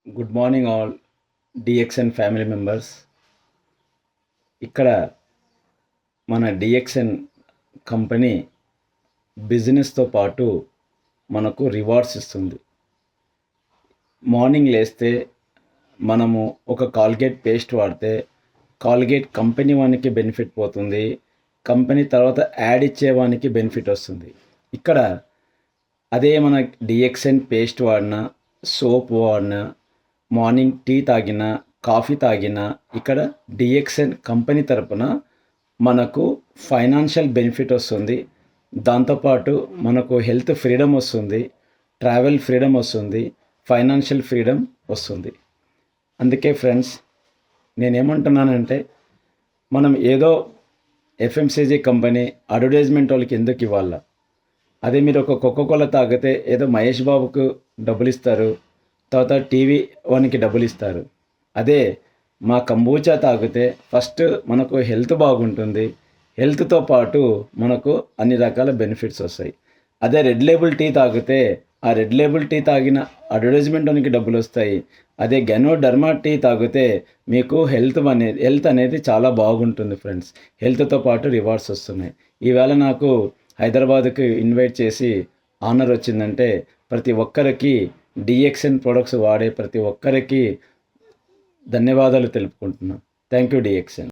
Good morning all DXN family members. ఇక్కడ మన డిఎక్స్ఎన్ company బిజినెస్తో పాటు మనకు రివార్డ్స్ ఇస్తుంది. మార్నింగ్ లేస్తే మనము ఒక కాల్గేట్ పేస్ట్ వాడితే కాల్గేట్ కంపెనీ వానికి బెనిఫిట్ పోతుంది, కంపెనీ తర్వాత యాడ్ ఇచ్చేవానికి బెనిఫిట్ వస్తుంది. ఇక్కడ అదే మన డిఎక్స్ఎన్ పేస్ట్ వాడినా, సోప్ వాడినా, మార్నింగ్ టీ తాగినా, కాఫీ తాగినా ఇక్కడ డిఎక్స్ఎన్ కంపెనీ తరపున మనకు ఫైనాన్షియల్ బెనిఫిట్ వస్తుంది. దాంతోపాటు మనకు హెల్త్ ఫ్రీడమ్ వస్తుంది, ట్రావెల్ ఫ్రీడమ్ వస్తుంది, ఫైనాన్షియల్ ఫ్రీడమ్ వస్తుంది. అందుకే ఫ్రెండ్స్, నేనేమంటున్నానంటే మనం ఏదో ఎఫ్ఎంసీజీ కంపెనీ అడ్వర్టైజ్మెంట్ వాళ్ళకి ఎందుకు ఇవ్వాలా? అదే మీరు ఒక కోకోకోలా తాగితే ఏదో మహేష్ బాబుకు డబ్బులు ఇస్తారు, తర్వాత టీవీ వానికి డబ్బులు ఇస్తారు. అదే మా కంబూచా తాగితే ఫస్ట్ మనకు హెల్త్ బాగుంటుంది, హెల్త్తో పాటు మనకు అన్ని రకాల బెనిఫిట్స్ వస్తాయి. అదే రెడ్ లేబుల్ టీ తాగితే ఆ రెడ్ లేబుల్ టీ తాగిన అడ్వర్టైజ్మెంట్ వానికి డబ్బులు వస్తాయి. అదే గనోడర్మా టీ తాగితే మీకు హెల్త్ అనేది చాలా బాగుంటుంది ఫ్రెండ్స్. హెల్త్తో పాటు రివార్డ్స్ వస్తున్నాయి. ఈవేళ నాకు హైదరాబాద్కి ఇన్వైట్ చేసి ఆనర్ వచ్చిందంటే ప్రతి ఒక్కరికి డిఎక్స్ఎన్ ప్రొడక్ట్స్ వాడే ప్రతి ఒక్కరికి ధన్యవాదాలు తెలుపుకుంటున్నాను. Thank you డిఎక్స్ఎన్.